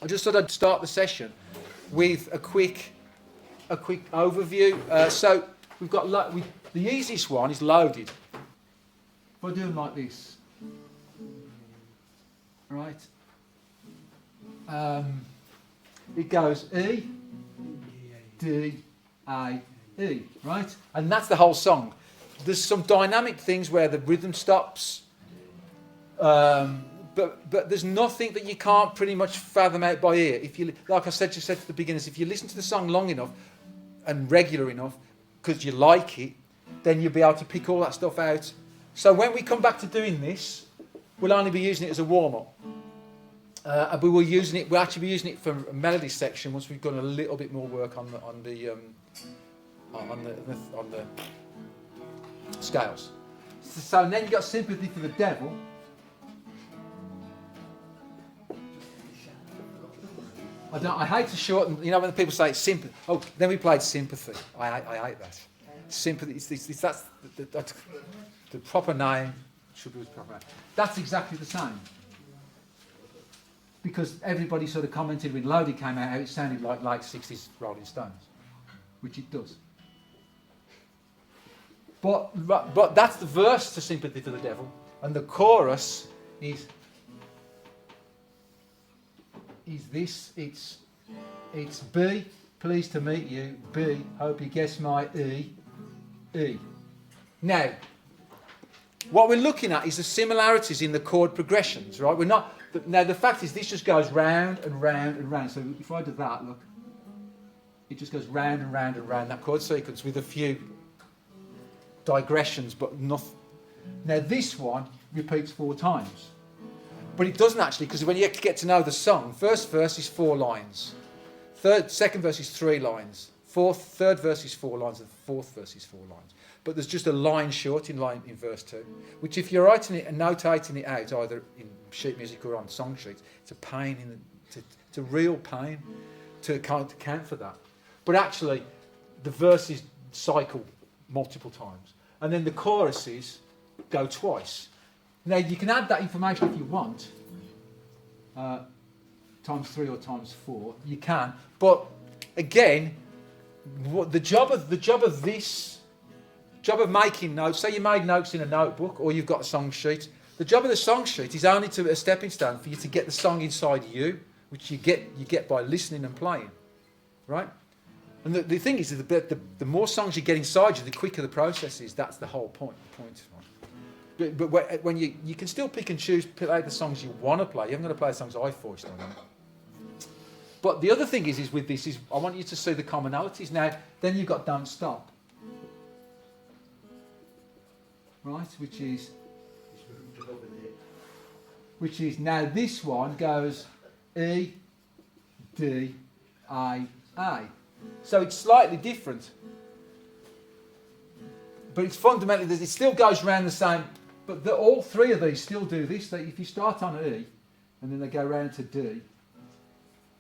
I just thought I'd start the session with a quick overview. So we've got the easiest one is loaded. If I do them like this, right? It goes E, D, A, E, right? And that's the whole song. There's some dynamic things where the rhythm stops, but there's nothing that you can't pretty much fathom out by ear. If you, like I said, just said to the beginners, if you listen to the song long enough and regular enough, because you like it, then you'll be able to pick all that stuff out. So when we come back to doing this, we'll only be using it as a warm-up. And we'll actually be using it for a melody section once we've done a little bit more work on the scales. So then you've got Sympathy for the Devil. I hate to shorten, when people say sympathy. Oh, then we played Sympathy. I hate that. Sympathy, that's the proper name. Should be the proper name. That's exactly the same. Because everybody sort of commented when Loaded came out how it sounded like late 60s Rolling Stones, which it does. But that's the verse to Sympathy for the Devil, and the chorus is this. It's B, pleased to meet you. B, hope you guess my E. E. Now, what we're looking at is the similarities in the chord progressions, right? We're not. Now the fact is, this just goes round and round and round. So if I do that, look, it just goes round and round and round that chord sequence with a few digressions, but nothing. Now this one repeats 4 times, but it doesn't actually, because when you get to know the song, first verse is 4 lines, second verse is 3 lines, third verse is 4 lines, and fourth verse is 4 lines. But there's just a line short in verse 2, which if you're writing it and notating it out, either in sheet music or on song sheets, it's a pain. It's a real pain to count for that. But actually, the verses cycle multiple times, and then the choruses go twice. Now you can add that information if you want, times 3 or times 4. You can, but again, the job of making notes, say you made notes in a notebook or you've got a song sheet, the job of the song sheet is only a stepping stone for you to get the song inside you, which you get by listening and playing, right? And the thing is, the more songs you get inside you, the quicker the process is. That's the whole point. Right? But when you can still pick and choose, play the songs you want to play. You haven't got to play the songs I forced on you. But the other thing is with this is I want you to see the commonalities. Now, then you've got Don't Stop. Right, which is now this one goes E, D, A, A. So it's slightly different, but it's fundamentally it still goes around the same. But all 3 of these still do this. If you start on E, and then they go round to D, and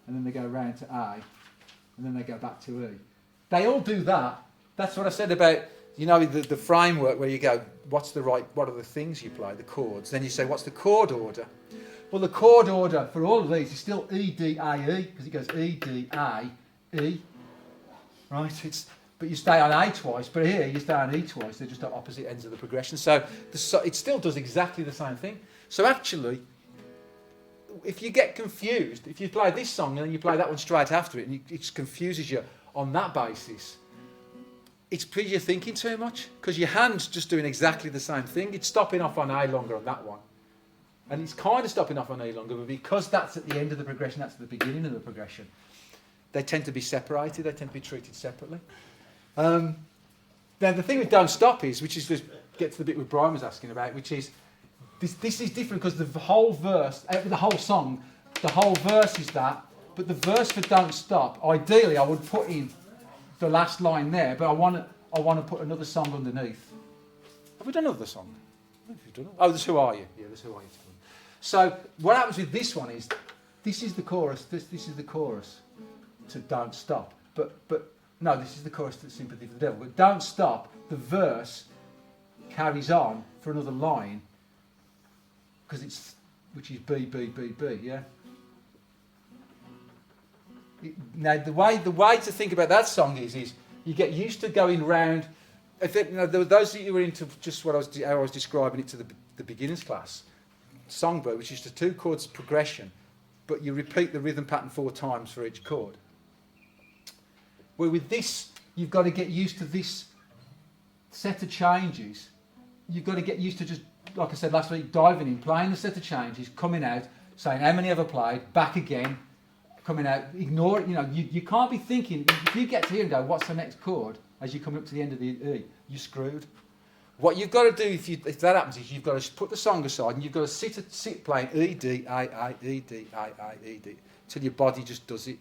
then they go round to A, and then they go back to E. They all do that. That's what I said about. The framework where you go, what are the things you play, the chords. Then you say, what's the chord order? Well, the chord order for all of these is still E, D, A, E, because it goes E, D, A, E. Right? But you stay on A twice, but here you stay on E twice. They're just at opposite ends of the progression. So it still does exactly the same thing. So actually, if you get confused, if you play this song and then you play that one straight after it, and it confuses you on that basis, it's because you're thinking too much, because your hand's just doing exactly the same thing. It's stopping off on A longer on that one. And it's kind of stopping off on E longer, but because that's at the end of the progression, that's at the beginning of the progression, they tend to be separated, they tend to be treated separately. Now the thing with Don't Stop is, which is just get to the bit where Brian was asking about, which is, this is different because the whole verse, the whole song, the whole verse is that, but the verse for Don't Stop, ideally I would put in the last line there, but I want to put another song underneath. Have we done another song? Oh, there's Who Are You? Yeah, there's Who Are You. So what happens with this one is, this is the chorus. This is the chorus to Don't Stop. But no, this is the chorus to Sympathy for the Devil. But Don't Stop, the verse carries on for another line, which is B, B, B, B. Yeah. Now, the way to think about that song is you get used to going round. Those of you who were into just how I was describing it to the beginners class, songbird, which is the 2 chords progression, but you repeat the rhythm pattern 4 times for each chord. Where with this, you've got to get used to this set of changes. You've got to get used to just, like I said last week, diving in, playing the set of changes, coming out, saying how many have I played, back again, coming out, ignore it. You can't be thinking, if you get to here and go, what's the next chord, as you come up to the end of the E, you're screwed. What you've got to do if that happens is you've got to put the song aside and you've got to sit playing E, D, I, E, D, I, E, D, till your body just does it.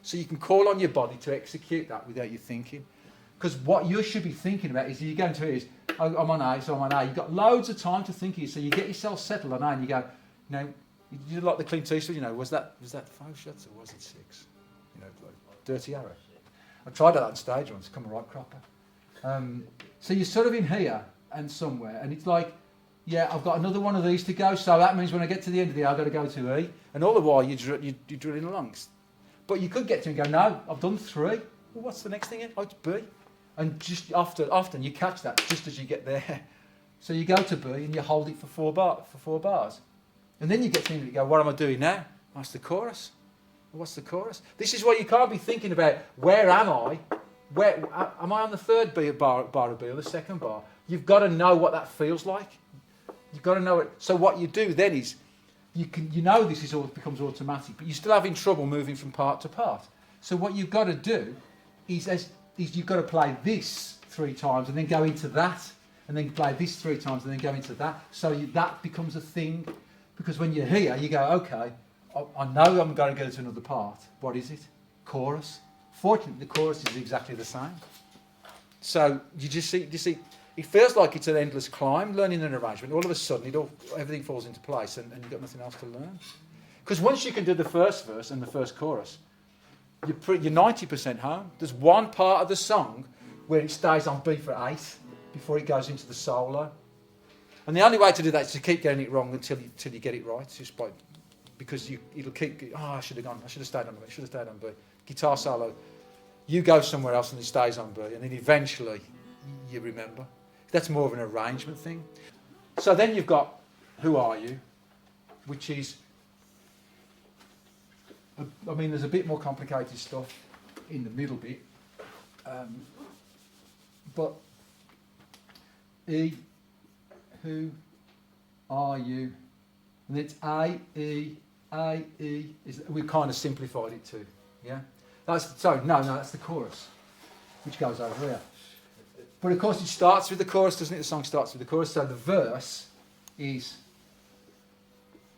So you can call on your body to execute that without you thinking. Because what you should be thinking about is, you go into it is, I'm on A, so I'm on A. You've got loads of time to think it, so you get yourself settled on A and you go, you like the Clint Eastwood, was that 5 shots or was it 6? Like Dirty Arrow. I tried that on stage once, come a right cropper. So you're sort of in here and somewhere, and it's like, yeah, I've got another one of these to go, so that means when I get to the end of the A, I've got to go to E. And all the while, you're drilling along. But you could get to and go, no, I've done 3. Well, what's the next thing? Oh, it's B. And just often you catch that just as you get there. So you go to B and you hold it for 4 bars. And then you get to the end and you go, what am I doing now? That's the chorus. What's the chorus? This is why you can't be thinking about, where am I? Where am I on the 3rd bar of B or the 2nd bar? You've got to know what that feels like. You've got to know it. So what you do then is, this is all becomes automatic, but you're still having trouble moving from part to part. So what you've got to do is you've got to play this 3 times and then go into that, and then play this 3 times and then go into that. So that becomes a thing, because when you're here, you go, okay, I know I'm going to go to another part. What is it? Chorus. Fortunately, the chorus is exactly the same. So you see, it feels like it's an endless climb, learning an arrangement. All of a sudden, everything falls into place, and you've got nothing else to learn. Because once you can do the first verse and the first chorus, you're 90% home. There's one part of the song where it stays on B for 8 before it goes into the solo. And the only way to do that is to keep getting it wrong until you get it right. Because it'll keep, I should have stayed on B. Guitar solo, you go somewhere else and it stays on B, and then eventually you remember. That's more of an arrangement thing. So then you've got Who Are You, which is, there's a bit more complicated stuff in the middle bit. But E, Who Are You, and it's A, E, we kind of simplified it too, yeah? That's the chorus, which goes over here. But of course it starts with the chorus, doesn't it? The song starts with the chorus, so the verse is,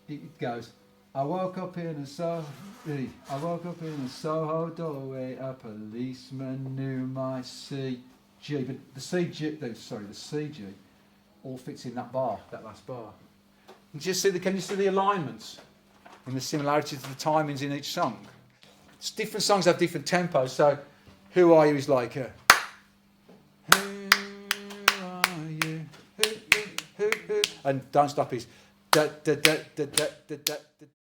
it goes, I woke up in a Soho doorway, a policeman knew my CG, but the CG all fits in that last bar. Can you see the alignments and the similarities of the timings in each song? Different songs have different tempos, so Who Are You is like a, who are you? Who, and Don't Stop is da da da da da da da.